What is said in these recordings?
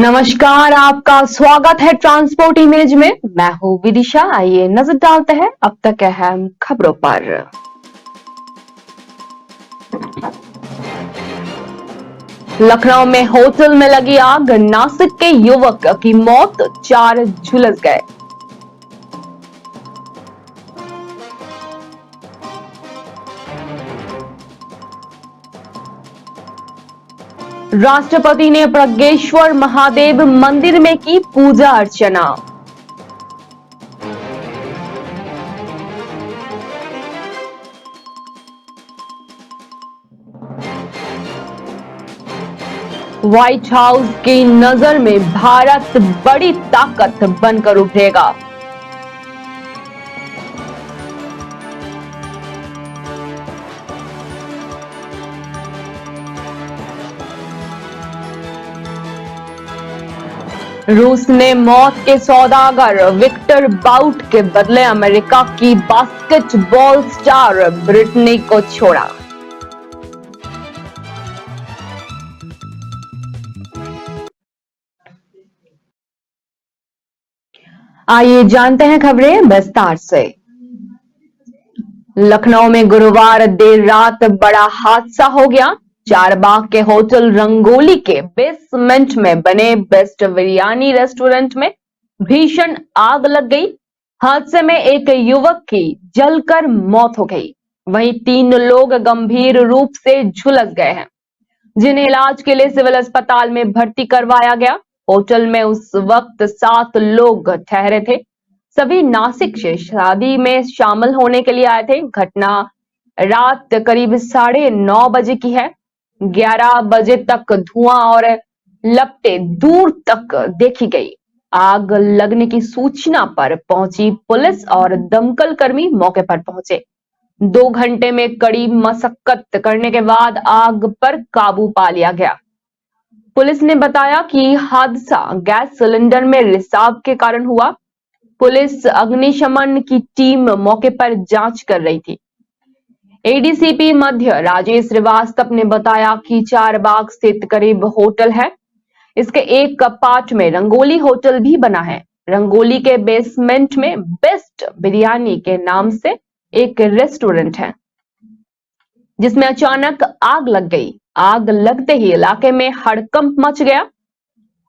नमस्कार, आपका स्वागत है ट्रांसपोर्ट इमेज में। मैं हूँ विदिशा। आइए नजर डालते हैं अब तक के अहम खबरों पर। लखनऊ में होटल में लगी आग, नासिक के युवक की मौत, 4 झुलस गए। राष्ट्रपति ने प्रज्ञेश्वर महादेव मंदिर में की पूजा अर्चना। व्हाइट हाउस की नजर में भारत बड़ी ताकत बनकर उभरेगा। रूस ने मौत के सौदागर विक्टर बाउट के बदले अमेरिका की बास्केटबॉल स्टार ब्रिटनी को छोड़ा। आइए जानते हैं खबरें विस्तार से। लखनऊ में गुरुवार देर रात बड़ा हादसा हो गया। चारबाग के होटल रंगोली के बेसमेंट में बने बेस्ट बिरयानी रेस्टोरेंट में भीषण आग लग गई। हादसे में एक युवक की जलकर मौत हो गई, वहीं 3 लोग गंभीर रूप से झुलस गए हैं, जिन्हें इलाज के लिए सिविल अस्पताल में भर्ती करवाया गया। होटल में उस वक्त 7 लोग ठहरे थे। सभी नासिक से शादी में शामिल होने के लिए आए थे। घटना रात करीब 9:30 बजे की है। 11 बजे तक धुआं और लपटें दूर तक देखी गई। आग लगने की सूचना पर पहुंची पुलिस और दमकल कर्मी मौके पर पहुंचे। 2 घंटे में कड़ी मशक्कत करने के बाद आग पर काबू पा लिया गया। पुलिस ने बताया कि हादसा गैस सिलेंडर में रिसाव के कारण हुआ। पुलिस अग्निशमन की टीम मौके पर जांच कर रही थी। एडीसीपी मध्य राजेश श्रीवास्तव ने बताया कि चारबाग स्थित करीब होटल है। इसके एक पार्ट में रंगोली होटल भी बना है। रंगोली के बेसमेंट में बेस्ट बिरयानी के नाम से एक रेस्टोरेंट है, जिसमें अचानक आग लग गई। आग लगते ही इलाके में हड़कंप मच गया।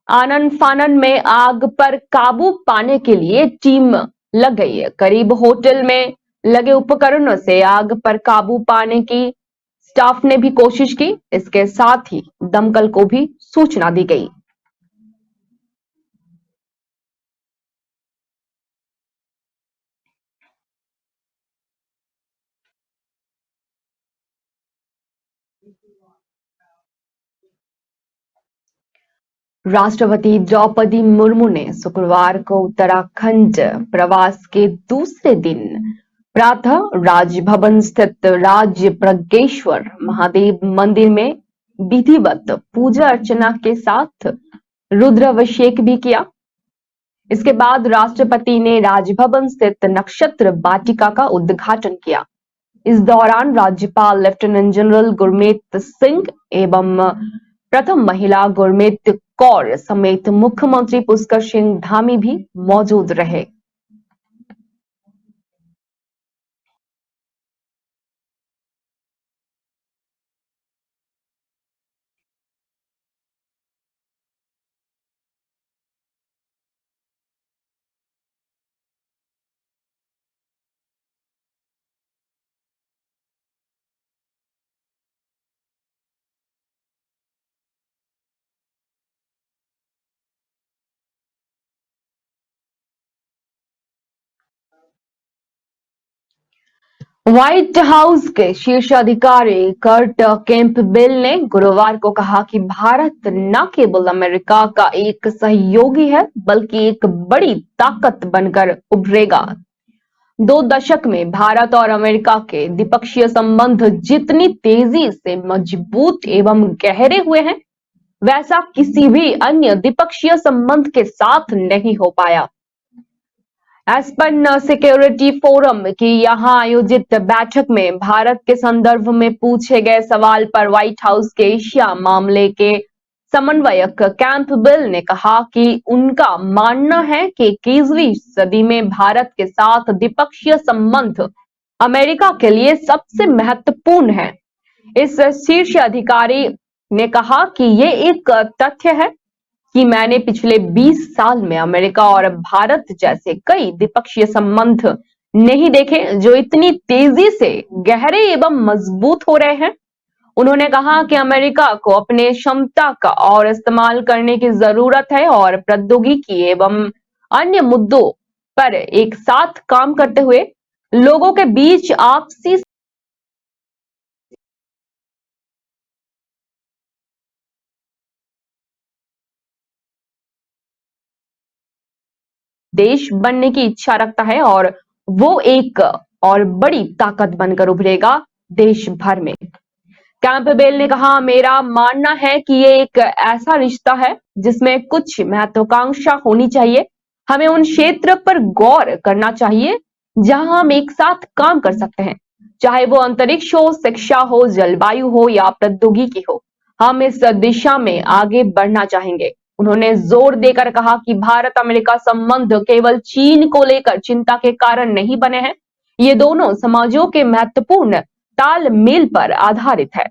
आनन फानन में आग पर काबू पाने के लिए टीम लग गई है। करीब होटल में लगे उपकरणों से आग पर काबू पाने की स्टाफ ने भी कोशिश की। इसके साथ ही दमकल को भी सूचना दी गई। राष्ट्रपति द्रौपदी मुर्मू ने शुक्रवार को उत्तराखंड प्रवास के दूसरे दिन प्रातः राजभवन स्थित राज्य प्रज्ञेश्वर महादेव मंदिर में विधिवत पूजा अर्चना के साथ रुद्राभिषेक भी किया। इसके बाद राष्ट्रपति ने राजभवन स्थित नक्षत्र वाटिका का उद्घाटन किया। इस दौरान राज्यपाल लेफ्टिनेंट जनरल गुरमीत सिंह एवं प्रथम महिला गुरमीत कौर समेत मुख्यमंत्री पुष्कर सिंह धामी भी मौजूद रहे। व्हाइट हाउस के शीर्ष अधिकारी कर्ट कैंपबेल ने गुरुवार को कहा कि भारत न केवल अमेरिका का एक सहयोगी है, बल्कि एक बड़ी ताकत बनकर उभरेगा। 2 दशक में भारत और अमेरिका के द्विपक्षीय संबंध जितनी तेजी से मजबूत एवं गहरे हुए हैं, वैसा किसी भी अन्य द्विपक्षीय संबंध के साथ नहीं हो पाया। एस्पन सिक्योरिटी फोरम की यहां आयोजित बैठक में भारत के संदर्भ में पूछे गए सवाल पर व्हाइट हाउस के एशिया मामले के समन्वयक कैंपबेल ने कहा कि उनका मानना है कि 21वीं सदी में भारत के साथ द्विपक्षीय संबंध अमेरिका के लिए सबसे महत्वपूर्ण है। इस शीर्ष अधिकारी ने कहा कि ये एक तथ्य है कि मैंने पिछले 20 साल में अमेरिका और भारत जैसे कई द्विपक्षीय संबंध नहीं देखे जो इतनी तेजी से गहरे एवं मजबूत हो रहे हैं। उन्होंने कहा कि अमेरिका को अपने क्षमता का और इस्तेमाल करने की जरूरत है और प्रौद्योगिकी एवं अन्य मुद्दों पर एक साथ काम करते हुए लोगों के बीच आपसी देश बनने की इच्छा रखता है और वो एक और बड़ी ताकत बनकर उभरेगा देश भर में। कैंपबेल ने कहा, मेरा मानना है कि ये एक ऐसा रिश्ता है जिसमें कुछ महत्वाकांक्षा होनी चाहिए। हमें उन क्षेत्र पर गौर करना चाहिए जहां हम एक साथ काम कर सकते हैं, चाहे वो अंतरिक्ष हो, शिक्षा हो, जलवायु हो या प्रौद्योगिकी हो। हम इस दिशा में आगे बढ़ना चाहेंगे। उन्होंने जोर देकर कहा कि भारत अमेरिका संबंध केवल चीन को लेकर चिंता के कारण नहीं बने हैं, ये दोनों समाजों के महत्वपूर्ण तालमेल पर आधारित है।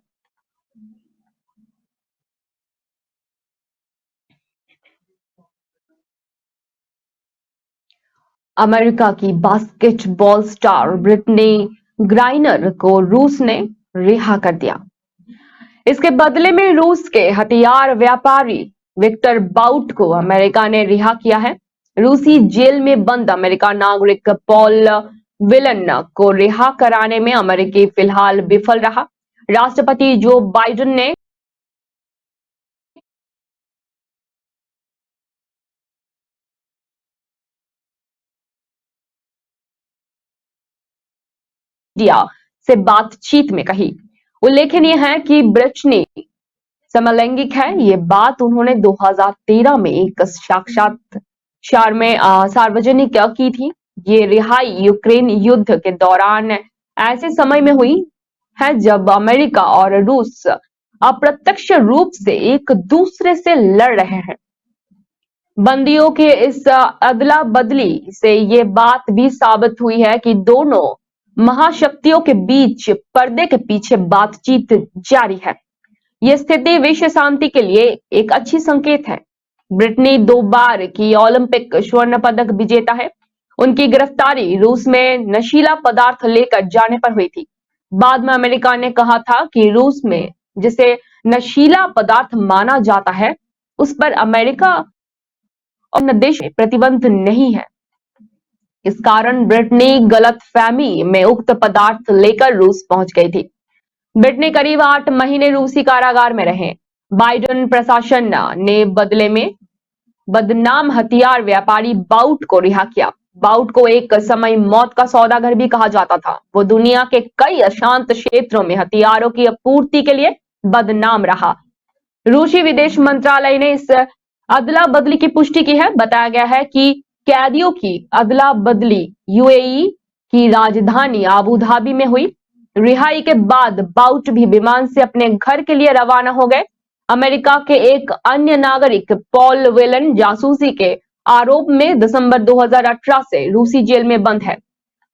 अमेरिका की बास्केटबॉल स्टार ब्रिटनी ग्राइनर को रूस ने रिहा कर दिया। इसके बदले में रूस के हथियार व्यापारी विक्टर बाउट को अमेरिका ने रिहा किया है। रूसी जेल में बंद अमेरिका नागरिक पॉल विलन को रिहा कराने में अमेरिकी फिलहाल विफल रहा। राष्ट्रपति जो बाइडेन ने मीडिया से बातचीत में कही। उल्लेखनीय है कि ब्रिटनी समलैंगिक है। ये बात उन्होंने 2013 में एक साक्षात्कार में सार्वजनिक की थी। ये रिहाई यूक्रेन युद्ध के दौरान ऐसे समय में हुई है जब अमेरिका और रूस अप्रत्यक्ष रूप से एक दूसरे से लड़ रहे हैं। बंदियों के इस अदला बदली से ये बात भी साबित हुई है कि दोनों महाशक्तियों के बीच पर्दे के पीछे बातचीत जारी है। यह स्थिति विश्व शांति के लिए एक अच्छी संकेत है। ब्रिटनी 2 बार की ओलंपिक स्वर्ण पदक विजेता है। उनकी गिरफ्तारी रूस में नशीला पदार्थ लेकर जाने पर हुई थी। बाद में अमेरिका ने कहा था कि रूस में जिसे नशीला पदार्थ माना जाता है उस पर अमेरिका और अन्य देश में प्रतिबंध नहीं है। इस कारण ब्रिटनी गलतफहमी में उक्त पदार्थ लेकर रूस पहुंच गई थी। ब्रिटनी करीब 8 महीने रूसी कारागार में रहे। बाइडेन प्रशासन ने बदले में बदनाम हथियार व्यापारी बाउट को रिहा किया। बाउट को एक समय मौत का सौदागर भी कहा जाता था। वो दुनिया के कई अशांत क्षेत्रों में हथियारों की आपूर्ति के लिए बदनाम रहा। रूसी विदेश मंत्रालय ने इस अदला बदली की पुष्टि की है। बताया गया है कि कैदियों की अदला बदली यूएई की राजधानी आबू धाबी में हुई। रिहाई के बाद बाउट भी विमान से अपने घर के लिए रवाना हो गए। अमेरिका के एक अन्य नागरिक पॉल वेलन जासूसी के आरोप में दिसंबर 2018 से रूसी जेल में बंद है।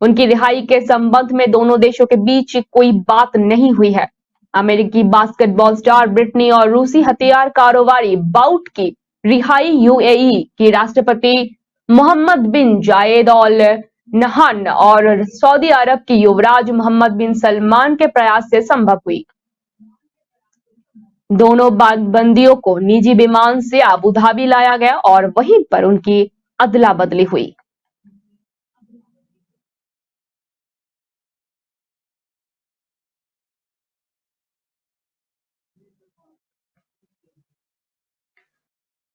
उनकी रिहाई के संबंध में दोनों देशों के बीच कोई बात नहीं हुई है। अमेरिकी बास्केटबॉल स्टार ब्रिटनी और रूसी हथियार कारोबारी बाउट की रिहाई यूएई की राष्ट्रपति मोहम्मद बिन जायद अल नहान और सऊदी अरब के युवराज मोहम्मद बिन सलमान के प्रयास से संभव हुई। दोनों बंदियों को निजी विमान से आबू धाबी लाया गया और वहीं पर उनकी अदला बदली हुई।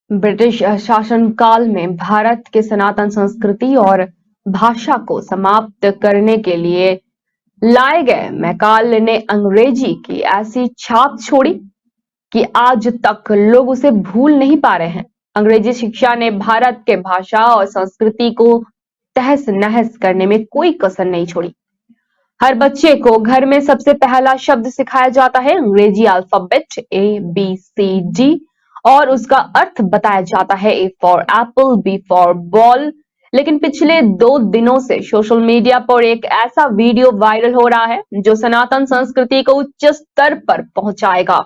ब्रिटिश शासनकाल में भारत के सनातन संस्कृति और भाषा को समाप्त करने के लिए लाए गए मैकाले ने अंग्रेजी की ऐसी छाप छोड़ी कि आज तक लोग उसे भूल नहीं पा रहे हैं। अंग्रेजी शिक्षा ने भारत के भाषा और संस्कृति को तहस नहस करने में कोई कसर नहीं छोड़ी। हर बच्चे को घर में सबसे पहला शब्द सिखाया जाता है अंग्रेजी अल्फाबेट ABCD और उसका अर्थ बताया जाता है A for apple, B for ball. लेकिन पिछले 2 दिनों से सोशल मीडिया पर एक ऐसा वीडियो वायरल हो रहा है जो सनातन संस्कृति को उच्च स्तर पर पहुंचाएगा।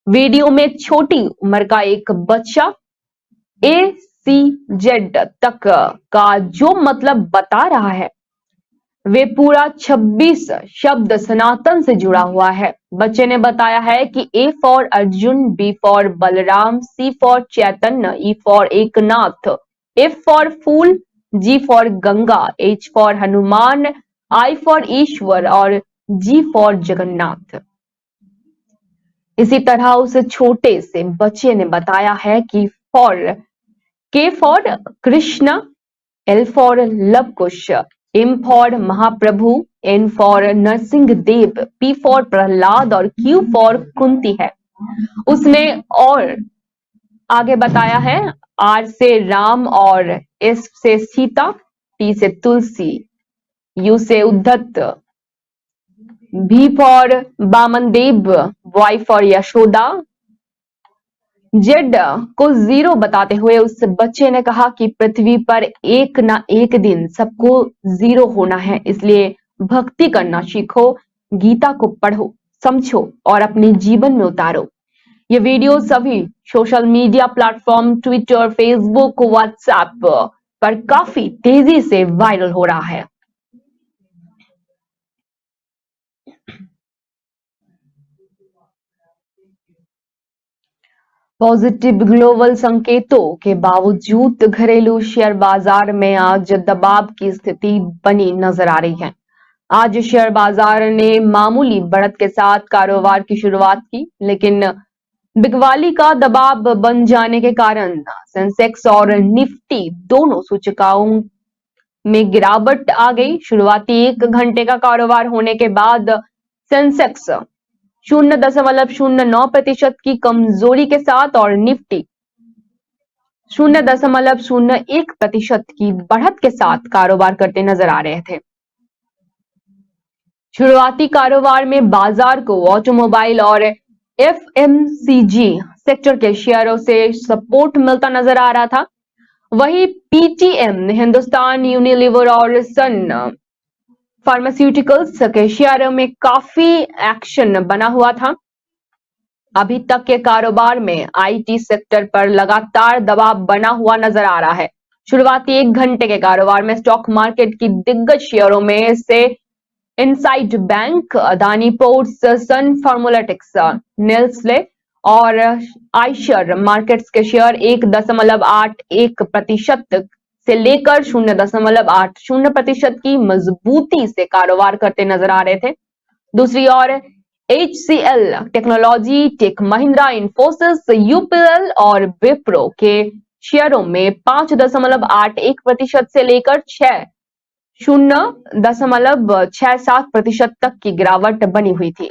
वीडियो में छोटी उम्र का एक बच्चा A-C-Z तक का जो मतलब बता रहा है वे पूरा 26 शब्द सनातन से जुड़ा हुआ है। बच्चे ने बताया है कि A for Arjun, B for Balram, C for Chaitanya, E for Eknath, F for फूल, G for Ganga, H for Hanuman, I for Ishwar और जी फॉर जगन्नाथ। इसी तरह उस छोटे से बच्चे ने बताया है कि K for Krishna, L for Luv Kush, M for Mahaprabhu, N for Narsingh Dev, P for Prahlad और क्यू फॉर कुंती है। उसने और आगे बताया है आर से राम और एस से सीता, टी से तुलसी, यू से उद्धत, V for Bamandev, Y for Yashoda, Z को 0 बताते हुए उस बच्चे ने कहा कि पृथ्वी पर एक ना एक दिन सबको 0 होना है, इसलिए भक्ति करना सीखो, गीता को पढ़ो, समझो और अपने जीवन में उतारो। ये वीडियो सभी social media platform Twitter, Facebook, WhatsApp पर काफी तेजी से वायरल हो रहा है। पॉजिटिव ग्लोबल संकेतों के बावजूद घरेलू शेयर बाजार में आज दबाव की स्थिति बनी नजर आ रही है। आज शेयर बाजार ने मामूली बढ़त के साथ कारोबार की शुरुआत की, लेकिन बिकवाली का दबाव बन जाने के कारण सेंसेक्स और निफ्टी दोनों सूचकांकों में गिरावट आ गई। शुरुआती 1 घंटे का कारोबार होने के बाद सेंसेक्स 0.09% की कमजोरी के साथ और निफ्टी 0.01% की बढ़त के साथ कारोबार करते नजर आ रहे थे। शुरुआती कारोबार में बाजार को ऑटोमोबाइल और एफएमसीजी सेक्टर के शेयरों से सपोर्ट मिलता नजर आ रहा था। वहीं पीटीएम, हिंदुस्तान यूनिलीवर और सन फार्मास्यूटिकल्स के शेयरों में काफी एक्शन बना हुआ था। अभी तक के कारोबार में आईटी सेक्टर पर लगातार दबाव बना हुआ नजर आ रहा है। शुरुआती 1 घंटे के कारोबार में स्टॉक मार्केट की दिग्गज शेयरों में से इनसाइड बैंक, अदानी पोर्ट्स, सन फार्मास्यूटिक्स, नेस्ले और आयशर मार्केट्स के शेयर 1.81% से लेकर 0.80% की मजबूती से कारोबार करते नजर आ रहे थे। दूसरी ओर HCL technology, Tech Mahindra, Infosys, UPL और विप्रो के शेयरों में 5.81% से लेकर 0.67% तक की गिरावट बनी हुई थी।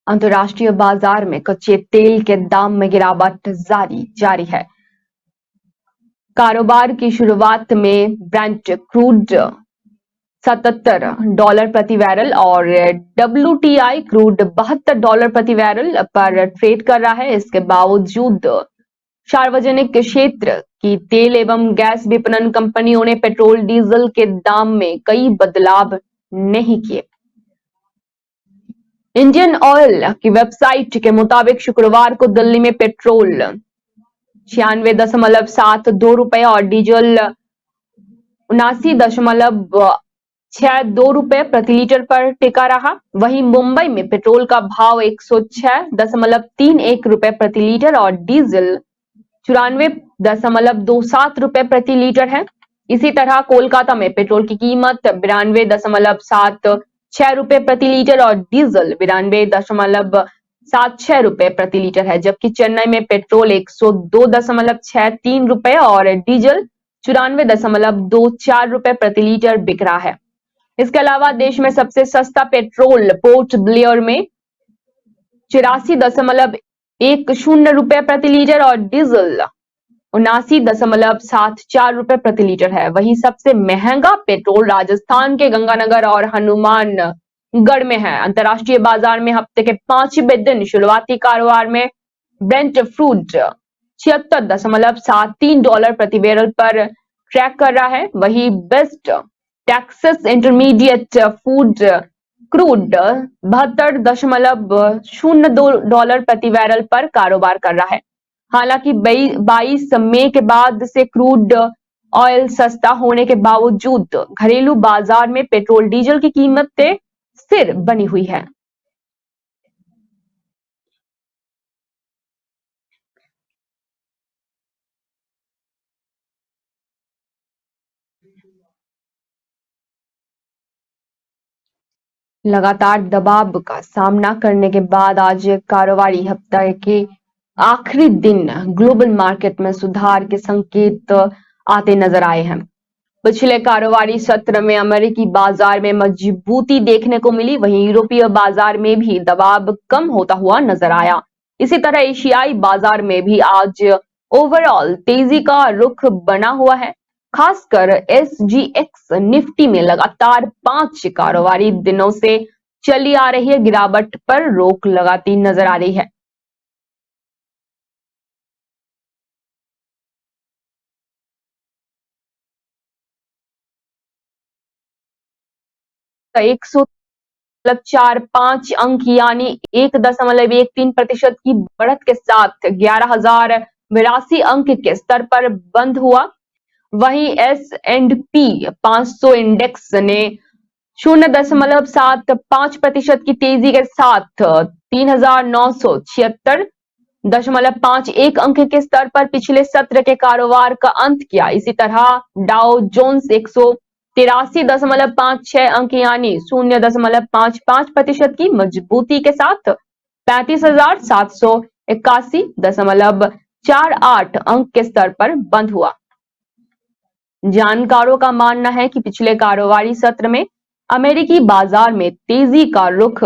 अंतर्राष्ट्रीय बाजार में कच्चे तेल के दाम में गिरावट जारी है। कारोबार की शुरुआत में ब्रेंट क्रूड $77 प्रति बैरल और WTI क्रूड $72 प्रति बैरल पर ट्रेड कर रहा है। इसके बावजूद सार्वजनिक क्षेत्र की तेल एवं गैस विपणन कंपनियों ने पेट्रोल डीजल के दाम में कई बदलाव नहीं किए। इंडियन ऑयल की वेबसाइट के मुताबिक शुक्रवार को दिल्ली में पेट्रोल 96.72 रुपए और डीजल 79.62 रुपए प्रति लीटर पर टिका रहा। वहीं मुंबई में पेट्रोल का भाव 106.31 रुपए प्रति लीटर और डीजल 94.27 रुपए प्रति लीटर है। इसी तरह कोलकाता में पेट्रोल की कीमत 92.76 रुपए प्रति लीटर और डीजल 92.76 रुपए प्रति लीटर है, जबकि चेन्नई में पेट्रोल 102.63 रुपए और डीजल 94.24 रुपए प्रति लीटर बिक रहा है। इसके अलावा देश में सबसे सस्ता पेट्रोल पोर्ट ब्लेयर में 84.10 रुपए प्रति लीटर और डीजल ₹79.74 प्रति लीटर है। वहीं सबसे महंगा पेट्रोल राजस्थान के गंगानगर और हनुमानगढ़ में है। अंतर्राष्ट्रीय बाजार में हफ्ते के 5वें दिन शुरुआती कारोबार में ब्रेंट फ्रूट $76.73 प्रति बैरल पर ट्रैक कर रहा है। वहीं best Texas intermediate food crude $72.02 प्रति बैरल पर कारोबार कर रहा है। हालांकि 22 मई के बाद से क्रूड ऑयल सस्ता होने के बावजूद घरेलू बाजार में पेट्रोल डीजल की कीमतें स्थिर बनी हुई है। लगातार दबाव का सामना करने के बाद आज कारोबारी हफ्ते के आखिरी दिन ग्लोबल मार्केट में सुधार के संकेत आते नजर आए हैं। पिछले कारोबारी सत्र में अमेरिकी बाजार में मजबूती देखने को मिली, वहीं यूरोपीय बाजार में भी दबाव कम होता हुआ नजर आया। इसी तरह एशियाई बाजार में भी आज ओवरऑल तेजी का रुख बना हुआ है। खासकर एसजीएक्स निफ्टी में लगातार 5 कारोबारी दिनों से चली आ रही है गिरावट पर रोक लगाती नजर आ रही है। तो 100.45 अंक यानी 1.13% की बढ़त के साथ 11,082 अंक के स्तर पर बंद हुआ। वहीं S&P 500 इंडेक्स ने 0.75% की तेजी के साथ 3,976.51 अंक के स्तर पर पिछले सत्र के कारोबार का अंत किया। इसी तरह डाउ जोन्स 183.56 अंक यानी 0.55% की मजबूती के साथ 35,781.48 अंक के स्तर पर बंद हुआ। जानकारों का मानना है कि पिछले कारोबारी सत्र में अमेरिकी बाजार में तेजी का रुख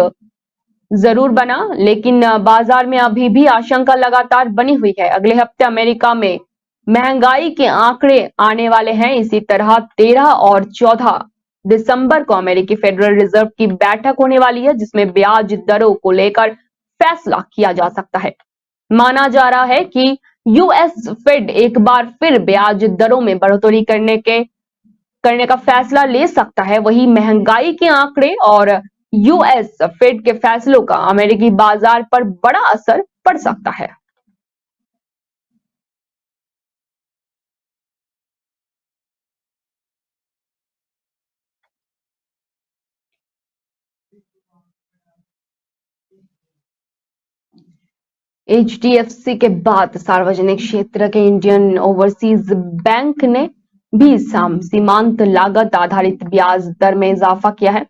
जरूर बना, लेकिन बाजार में अभी भी आशंका लगातार बनी हुई है। अगले हफ्ते अमेरिका में महंगाई के आंकड़े आने वाले हैं। इसी तरह 13 और 14 दिसंबर को अमेरिकी फेडरल रिजर्व की बैठक होने वाली है, जिसमें ब्याज दरों को लेकर फैसला किया जा सकता है। माना जा रहा है कि यूएस फेड एक बार फिर ब्याज दरों में बढ़ोतरी करने का फैसला ले सकता है। वहीं महंगाई के आंकड़े और यूएस फेड के फैसलों का अमेरिकी बाजार पर बड़ा असर पड़ सकता है। एचडीएफसी के बाद सार्वजनिक क्षेत्र के इंडियन ओवरसीज बैंक ने भी सीमांत लागत आधारित ब्याज दर में इजाफा किया है।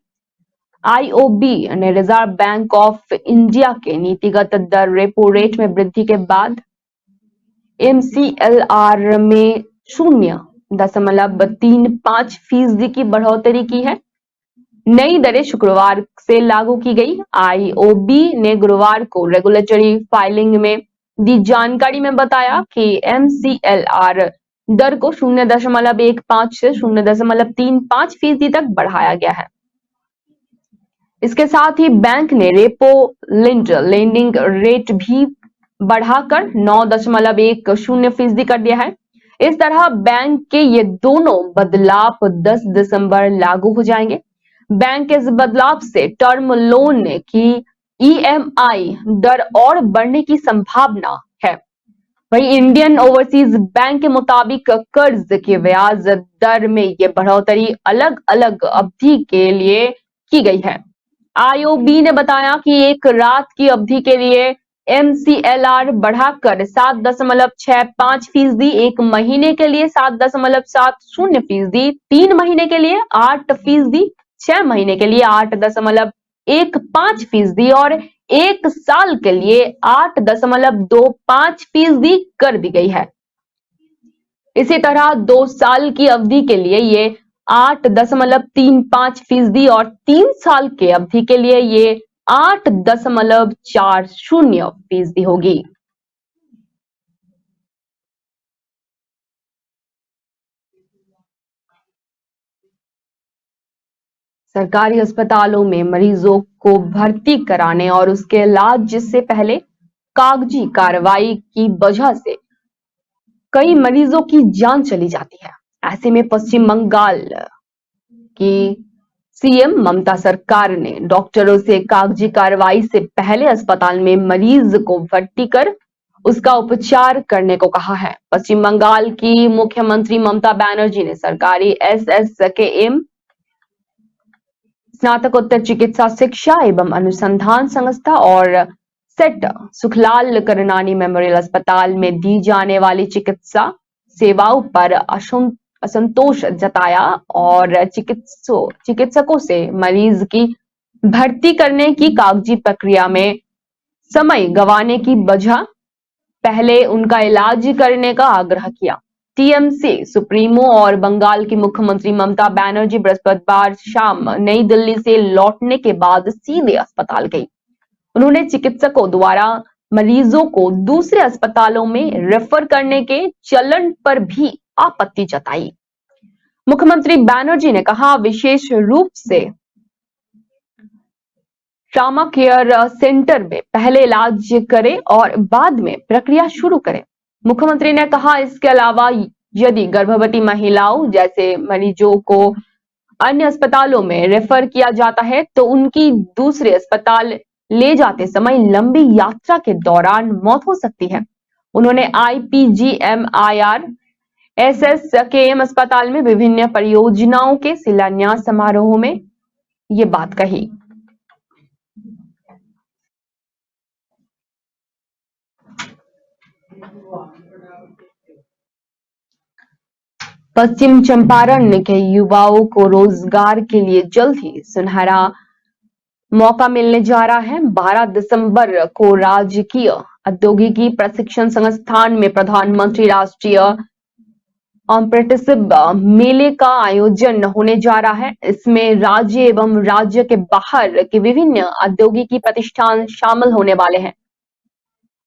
आईओबी ने रिजर्व बैंक ऑफ इंडिया के नीतिगत दर रेपो रेट में वृद्धि के बाद एमसीएलआर में 0.35% की बढ़ोतरी की है। नई दरें शुक्रवार से लागू की गई। आईओबी ने गुरुवार को रेगुलेटरी फाइलिंग में दी जानकारी में बताया कि एमसीएलआर दर को 0.15 से 0.35% तक बढ़ाया गया है। इसके साथ ही बैंक ने रेपो लिंक्ड लेंडिंग रेट भी बढ़ाकर 9.10% कर दिया है। इस तरह बैंक के ये दोनों बदलाव 10 दिसंबर लागू हो जाएंगे। बैंक के इस बदलाव से टर्म लोन की ईएमआई दर और बढ़ने की संभावना है। वहीं इंडियन ओवरसीज बैंक के मुताबिक कर्ज के ब्याज दर में ये बढ़ोतरी अलग अलग अवधि के लिए की गई है। आईओबी ने बताया कि एक रात की अवधि के लिए एमसीएलआर बढ़ाकर 7.65%, एक महीने के लिए 7.70%, 3 महीने के लिए 8%, 6 महीने के लिए 8.15% और 1 साल के लिए 8.25% कर दी गई है। इसी तरह 2 साल की अवधि के लिए ये 8.35% और 3 साल के अवधि के लिए ये 8.40% होगी। सरकारी अस्पतालों में मरीजों को भर्ती कराने और उसके इलाज से पहले कागजी कार्रवाई की वजह से कई मरीजों की जान चली जाती है। ऐसे में पश्चिम बंगाल की सीएम ममता सरकार ने डॉक्टरों से कागजी कार्रवाई से पहले अस्पताल में मरीज को भर्ती कर उसका उपचार करने को कहा है। पश्चिम बंगाल की मुख्यमंत्री ममता बनर्जी ने सरकारी एसएसकेएम स्नातकोत्तर चिकित्सा शिक्षा एवं अनुसंधान संस्था और सेट सुखलाल करनानी मेमोरियल अस्पताल में दी जाने वाली चिकित्सा सेवाओं पर असंतोष जताया और चिकित्सकों से मरीज की भर्ती करने की कागजी प्रक्रिया में समय गंवाने की बजाय पहले उनका इलाज करने का आग्रह किया। टीएमसी सुप्रीमो और बंगाल की मुख्यमंत्री ममता बनर्जी बृहस्पतिवार शाम नई दिल्ली से लौटने के बाद सीधे अस्पताल गई। उन्होंने चिकित्सकों द्वारा मरीजों को दूसरे अस्पतालों में रेफर करने के चलन पर भी आपत्ति जताई। मुख्यमंत्री बनर्जी ने कहा, विशेष रूप से ट्रामा केयर सेंटर में पहले इलाज करें और बाद में प्रक्रिया शुरू करें। मुख्यमंत्री ने कहा, इसके अलावा यदि गर्भवती महिलाओं जैसे मरीजों को अन्य अस्पतालों में रेफर किया जाता है तो उनकी दूसरे अस्पताल ले जाते समय लंबी यात्रा के दौरान मौत हो सकती है। उन्होंने आईपीजीएमआईआर एसएसकेएम अस्पताल में विभिन्न परियोजनाओं के शिलान्यास समारोह में ये बात कही। पश्चिम चंपारण के युवाओं को रोजगार के लिए जल्द ही सुनहरा मौका मिलने जा रहा है। 12 दिसंबर को राजकीय औद्योगिकी प्रशिक्षण संस्थान में प्रधानमंत्री राष्ट्रीय अप्रेंटिसशिप मेले का आयोजन होने जा रहा है। इसमें राज्य एवं राज्य के बाहर के विभिन्न औद्योगिकी प्रतिष्ठान शामिल होने वाले हैं।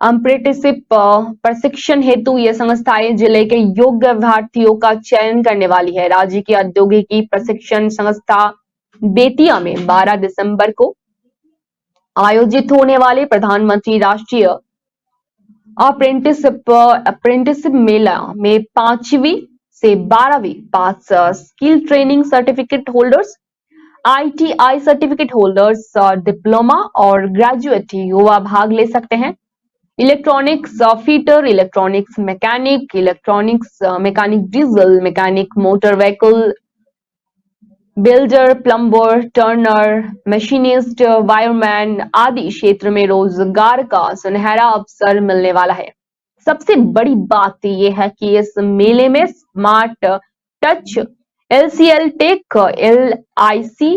अप्रेंटिसशिप प्रशिक्षण हेतु ये संस्थाएं जिले के योग्य अभ्यर्थियों का चयन करने वाली है। राज्य की औद्योगिकी प्रशिक्षण संस्था बेतिया में 12 दिसंबर को आयोजित होने वाले प्रधानमंत्री राष्ट्रीय अप्रेंटिसशिप मेला में 5वीं से 12वीं पास skill training certificate holders, ITI certificate holders, diploma और ग्रेजुएट युवा भाग ले सकते हैं। Electronics fitter, electronics mechanic diesel mechanic, motor vehicle builder, plumber, turner, machinist, wireman आदि क्षेत्र में रोजगार का सुनहरा अवसर मिलने वाला है। सबसे बड़ी बात यह है कि इस मेले में smart touch, LCL tech, LIC,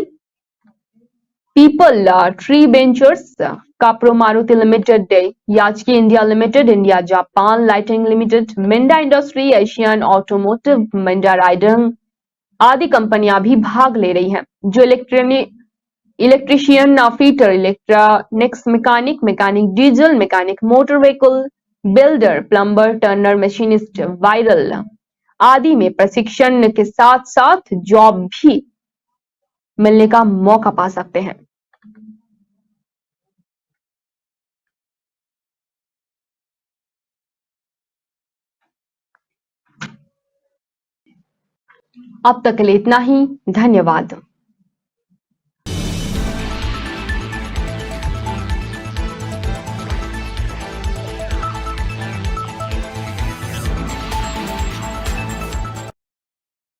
people tree ventures, Capro Maruti limited, याचकी India limited, India Japan lighting limited, Minda industry, Asian automotive, Minda riding आदि कंपनियां भी भाग ले रही हैं। जो electrician, fitter, electronics mechanic, mechanic diesel mechanic, motor vehicle builder, plumber, turner, machinist, वायरल आदि में प्रशिक्षण के साथ साथ जॉब भी मिलने का मौका पा सकते हैं। अब तक के लिए इतना ही। धन्यवाद।